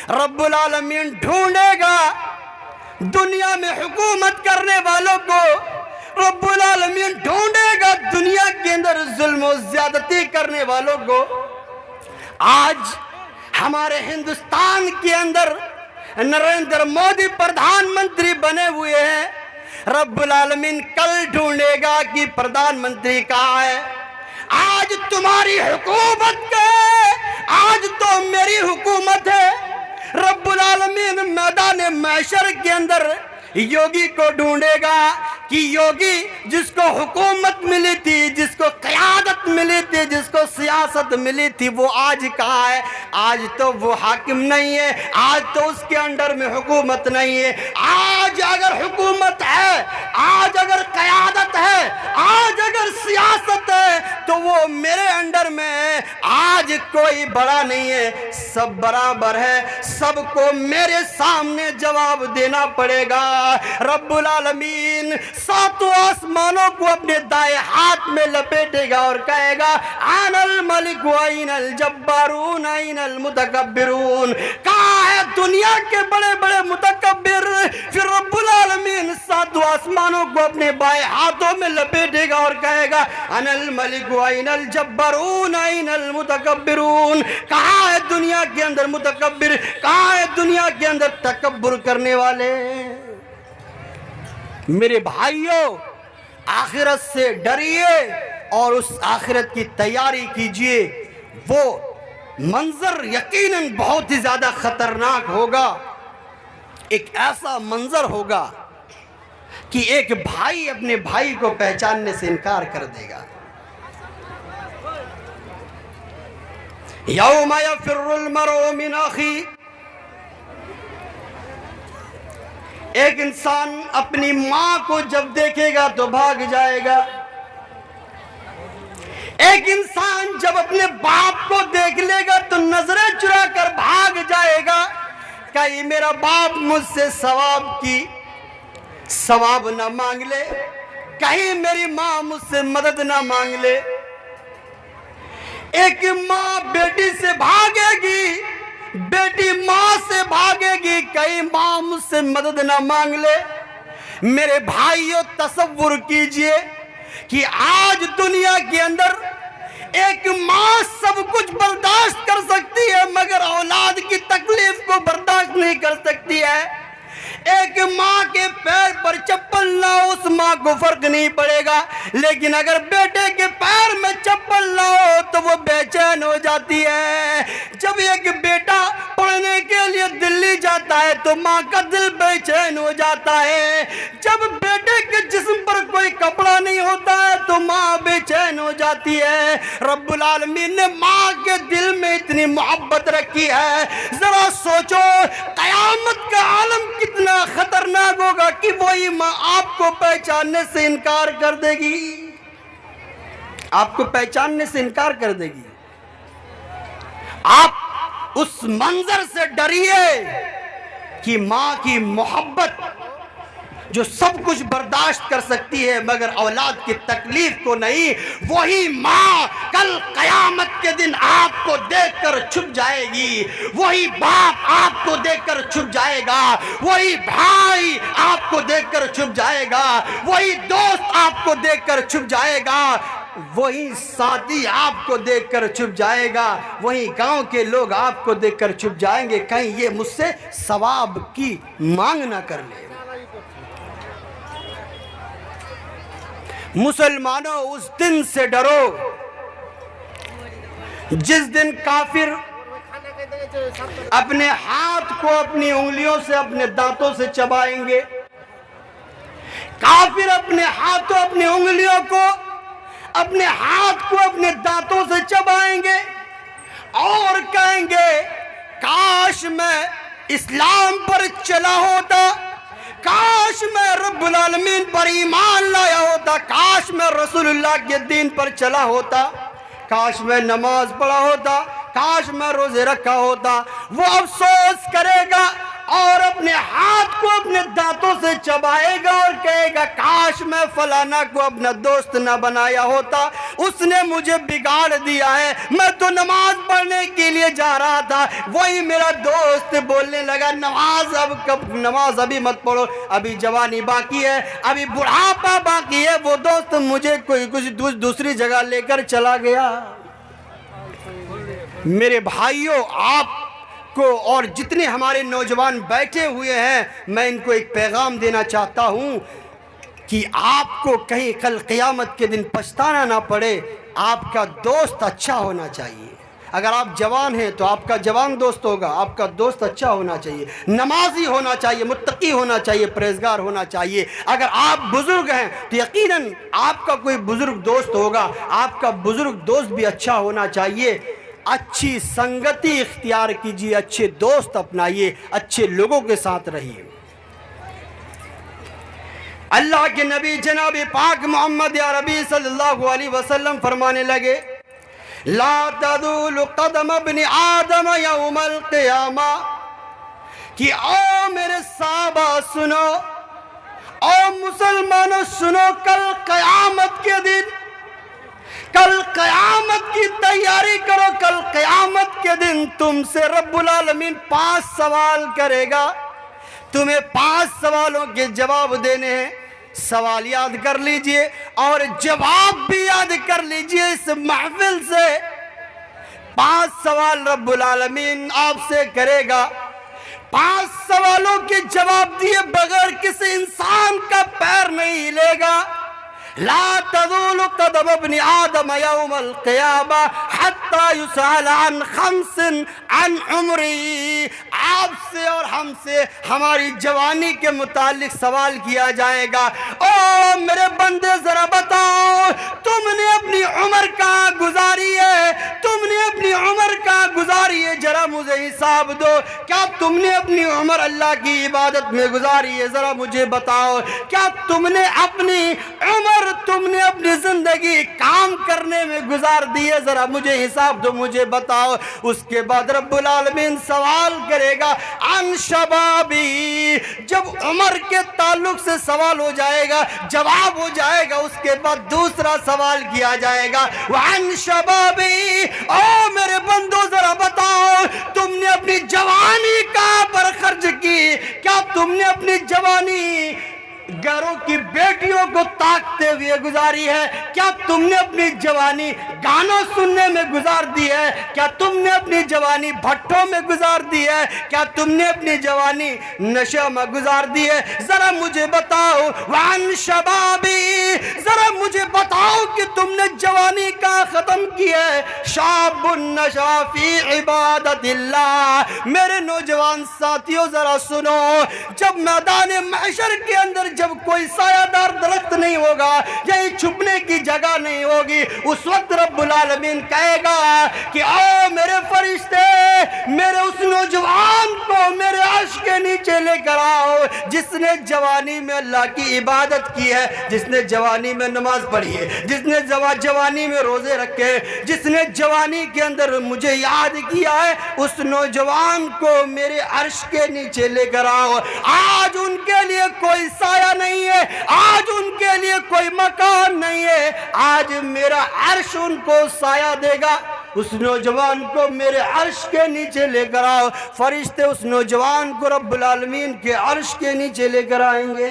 رب العالمین ڈھونڈے گا دنیا میں حکومت کرنے والوں کو، رب العالمین ڈھونڈے گا دنیا کے اندر ظلم و زیادتی کرنے والوں کو۔ آج ہمارے ہندوستان کے اندر نریندر مودی پردھان منتری بنے ہوئے ہیں، رب العالمین کل ڈھونڈے گا کہ پردھان منتری کہاں ہے۔ آج تمہاری حکومت ہے، آج تو میری حکومت ہے۔ رب العالمین میدان محشر کے اندر یوگی کو ڈھونڈے گا کہ یوگی جس کو حکومت ملی تھی، جس کو قیادت ملی تھی، جس کو سیاست ملی تھی، وہ آج کہاں ہے؟ آج تو وہ حاکم نہیں ہے، آج تو اس کے انڈر میں حکومت نہیں ہے۔ آج اگر حکومت ہے، آج اگر قیادت ہے، آج اگر سیاست ہے تو وہ میرے انڈر میں ہے۔ آج کوئی بڑا نہیں ہے، سب برابر ہے، سب کو میرے سامنے جواب دینا پڑے گا۔ رب العالمین ساتوں آسمانوں کو اپنے دائیں ہاتھ میں لپیٹے گا اور کہے گا انا الملک وین الجبارون این المتکبرون۔ کہاں ہے دنیا کے بڑے بڑے متکبر؟ پھر رب العالمین ساتوں آسمانوں کو اپنے بائیں ہاتھوں میں لپیٹے گا اور کہے گا انا الملک وین الجبارون این المتکبرون۔ کہاں ہے دنیا کے اندر متکبر؟ کہاں ہے دنیا کے اندر تکبر کرنے والے؟ میرے بھائیوں، آخرت سے ڈریے اور اس آخرت کی تیاری کیجئے۔ وہ منظر یقیناً بہت ہی زیادہ خطرناک ہوگا۔ ایک ایسا منظر ہوگا کہ ایک بھائی اپنے بھائی کو پہچاننے سے انکار کر دے گا۔ یوم یفر المرء من اخیہ، ایک انسان اپنی ماں کو جب دیکھے گا تو بھاگ جائے گا۔ ایک انسان جب اپنے باپ کو دیکھ لے گا تو نظریں چرا کر بھاگ جائے گا، کہیں میرا باپ مجھ سے ثواب نہ مانگ لے، کہیں میری ماں مجھ سے مدد نہ مانگ لے۔ ایک ماں بیٹی سے بھاگے گی، بیٹی ماں سے بھاگے گی، کہیں ماں مجھ سے مدد نہ مانگ لے۔ میرے بھائیوں، تصور کیجئے کہ آج دنیا کے اندر ایک ماں سب کچھ برداشت کر سکتی ہے مگر اولاد کی تکلیف کو برداشت نہیں کر سکتی ہے۔ ایک ماں کے پیر پر چپل نہ ہو اس ماں کو فرق نہیں پڑے گا، لیکن اگر بیٹے کے پیر میں چپل نہ ہو تو وہ بے چین ہو جاتی ہے۔ جب ایک بیٹا پڑھنے کے لیے دلی جاتا ہے تو ماں کا دل بے چین ہو جاتا ہے۔ جب بیٹے کے جسم پر کوئی کپڑا نہیں ہوتا ہے تو ماں بے چین ہو جاتی ہے۔ رب العالمین نے ماں کے دل میں اتنی محبت رکھی ہے۔ ذرا سوچو قیامت کا عالم کتنا خطرناک ہوگا کہ وہی ماں آپ کو پہچاننے سے انکار کر دے گی، آپ کو پہچاننے سے انکار کر دے گی۔ آپ اس منظر سے ڈریے کہ ماں کی محبت جو سب کچھ برداشت کر سکتی ہے مگر اولاد کی تکلیف کو نہیں، وہی ماں کل قیامت کے دن آپ کو دیکھ کر چھپ جائے گی، وہی باپ آپ کو دیکھ کر چھپ جائے گا، وہی بھائی آپ کو دیکھ کر چھپ جائے گا، وہی دوست آپ کو دیکھ کر چھپ جائے گا، وہی ساتھی آپ کو دیکھ کر چھپ جائے گا، وہی گاؤں کے لوگ آپ کو دیکھ کر چھپ جائیں گے، کہیں یہ مجھ سے ثواب کی مانگ نہ کر لے۔ مسلمانوں، اس دن سے ڈرو جس دن کافر اپنے ہاتھ کو اپنی انگلیوں سے، اپنے دانتوں سے چبائیں گے۔ کافر اپنے ہاتھوں، اپنی انگلیوں کو، اپنے ہاتھ کو اپنے دانتوں سے چبائیں گے اور کہیں گے کاش میں اسلام پر چلا ہوتا، کاش میں رب العالمین پر ایمان لایا ہوتا، کاش میں رسول اللہ کے دین پر چلا ہوتا، کاش میں نماز پڑھا ہوتا، کاش میں روزے رکھا ہوتا۔ وہ افسوس کرے گا اور اپنے ہاتھ کو اپنے دانتوں دانتوں سے چبائے گا اور کہے گا کاش میں فلانا کو اپنا دوست نہ بنایا ہوتا، اس نے مجھے بگاڑ دیا ہے، میں تو نماز پڑھنے کے لیے جا رہا تھا، وہی میرا دوست بولنے لگا نماز ابھی مت پڑھو، ابھی جوانی باقی ہے، ابھی بڑھاپا باقی ہے، وہ دوست مجھے کچھ دوسری جگہ لے کر چلا گیا۔ میرے بھائیوں، آپ کو اور جتنے ہمارے نوجوان بیٹھے ہوئے ہیں، میں ان کو ایک پیغام دینا چاہتا ہوں کہ آپ کو کہیں کل قیامت کے دن پچھتانا نہ پڑے۔ آپ کا دوست اچھا ہونا چاہیے۔ اگر آپ جوان ہیں تو آپ کا جوان دوست ہوگا، آپ کا دوست اچھا ہونا چاہیے، نمازی ہونا چاہیے، متقی ہونا چاہیے، پرہیزگار ہونا چاہیے۔ اگر آپ بزرگ ہیں تو یقیناً آپ کا کوئی بزرگ دوست ہوگا، آپ کا بزرگ دوست بھی اچھا ہونا چاہیے۔ اچھی سنگتی اختیار کیجیے، اچھے دوست اپنائیے، اچھے لوگوں کے ساتھ رہیے۔ اللہ کے نبی جناب پاک محمد عربی صلی اللہ علیہ وسلم فرمانے لگے لا تزول قدم ابن آدم یوم القیامہ، کہ او میرے صحابہ سنو، او مسلمانوں سنو، کل قیامت کے دن، کل قیامت کی تیاری کرو، کل قیامت کے دن تم سے رب العالمین 5 سوال کرے گا، تمہیں 5 سوالوں کے جواب دینے ہیں۔ سوال یاد کر لیجئے اور جواب بھی یاد کر لیجئے اس محفل سے۔ 5 سوال رب العالمین آپ سے کرے گا، 5 سوالوں کے جواب دیے بغیر کسی انسان کا پیر نہیں ہلے گا۔ لا تزول قدم ابن آدم یوم القیامہ حتی یسأل عن 5 عن عمری، آپ سے اور ہم سے ہماری جوانی کے متعلق سوال کیا جائے گا۔ او میرے بندے ذرا بتاؤ، تم نے اپنی عمر کہاں گزاری ہے؟ تم نے اپنی عمر کہاں گزاری ہے؟ ذرا مجھے حساب دو۔ کیا تم نے اپنی عمر اللہ کی عبادت میں گزاری ہے؟ ذرا مجھے بتاؤ۔ کیا تم نے اپنی عمر، تم نے اپنی زندگی کام کرنے میں گزار دی ہے؟ ذرا مجھے حساب دو، مجھے بتاؤ۔ اس کے بعد رب العالمین سوال کرے گا عن شبابی، جب عمر کے تعلق سے سوال ہو جائے گا، جواب ہو جائے گا، اس کے بعد دوسرا سوال کیا جائے گا وعن شبابی، او میرے بندو ذرا بتاؤ، تم نے اپنی جوانی کہاں پر خرچ کی؟ کیا تم نے اپنی جوانی گھروں کی بیٹیوں کو تاکتے ہوئے گزاری ہے؟ کیا تم نے اپنی جوانی گانوں سننے میں گزار دی ہے؟ کیا تم نے اپنی جوانی بھٹوں میں گزار دی ہے؟ کیا تم نے اپنی جوانی نشے میں گزار دی ہے؟ ذرا مجھے بتاؤ وعن شبابی، ذرا مجھے بتاؤ کہ تم نے جوانی کا ختم کی ہے۔ شاب نشا فی عبادت اللہ، میرے نوجوان ساتھیوں ذرا سنو، جب میدان محشر کے اندر جب کوئی سایہ دار درخت نہیں ہوگا، یہی چھپنے کی جگہ نہیں ہوگی، اس وقت رب العالمین کہے گا کہ آؤ میرے فرشتے، میرے اس نوجوان کو میرے عرش کے نیچے لے کر آؤ جس نے جوانی میں اللہ کی عبادت کی ہے، جس نے جوانی میں نماز پڑھی ہے، جس نے جوانی میں روزے رکھے، جس نے جوانی کے اندر مجھے یاد کیا ہے، اس نوجوان کو میرے عرش کے نیچے لے کر آؤ۔ آج ان کے لیے کوئی سایہ نہیں ہے، آج ان کے لیے کوئی مکان نہیں ہے، آج میرا عرش ان کو سایہ دے گا۔ اس نوجوان کو میرے عرش کے نیچے لے کر آؤ، فرشتے اس نوجوان کو رب العالمین کے عرش کے نیچے لے کر آئیں گے۔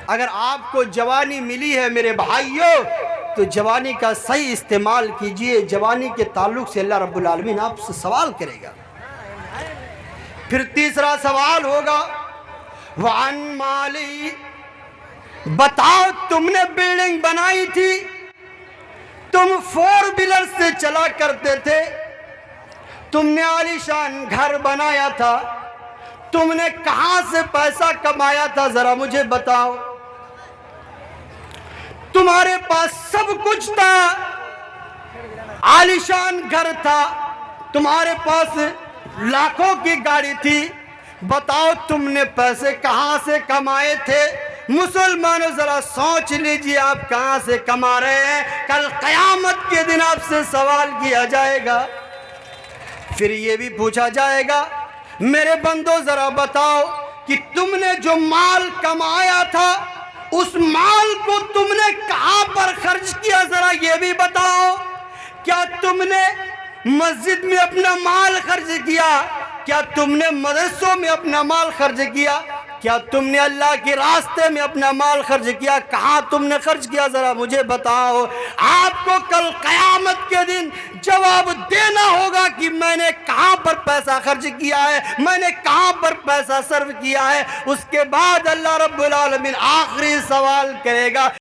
اگر آپ کو جوانی ملی ہے میرے بھائیوں تو جوانی کا صحیح استعمال کیجئے، جوانی کے تعلق سے اللہ رب العالمین آپ سے سوال کرے گا۔ پھر تیسرا سوال ہوگا وعن مالی، بتاؤ تم نے بلڈنگ بنائی تھی، تم 4 ویلر سے چلا کرتے تھے، تم نے عالیشان گھر بنایا تھا، تم نے کہاں سے پیسہ کمایا تھا ذرا مجھے بتاؤ۔ تمہارے پاس سب کچھ تھا، عالیشان گھر تھا، تمہارے پاس لاکھوں کی گاڑی تھی، بتاؤ تم نے پیسے کہاں سے کمائے تھے؟ مسلمانوں ذرا سوچ لیجئے آپ کہاں سے کما رہے ہیں، کل قیامت کے دن آپ سے سوال کیا جائے گا۔ پھر یہ بھی پوچھا جائے گا میرے بندو ذرا بتاؤ کہ تم نے جو مال کمایا تھا اس مال کو تم نے کہاں پر خرچ کیا، ذرا یہ بھی بتاؤ۔ کیا تم نے مسجد میں اپنا مال خرچ کیا؟ کیا تم نے مدرسوں میں اپنا مال خرچ کیا؟ کیا تم نے اللہ کے راستے میں اپنا مال خرچ کیا؟ کہاں تم نے خرچ کیا، ذرا مجھے بتاؤ۔ آپ کو کل قیامت کے دن جواب دینا ہوگا کہ میں نے کہاں پر پیسہ خرچ کیا ہے، میں نے کہاں پر پیسہ صرف کیا ہے۔ اس کے بعد اللہ رب العالمین آخری سوال کرے گا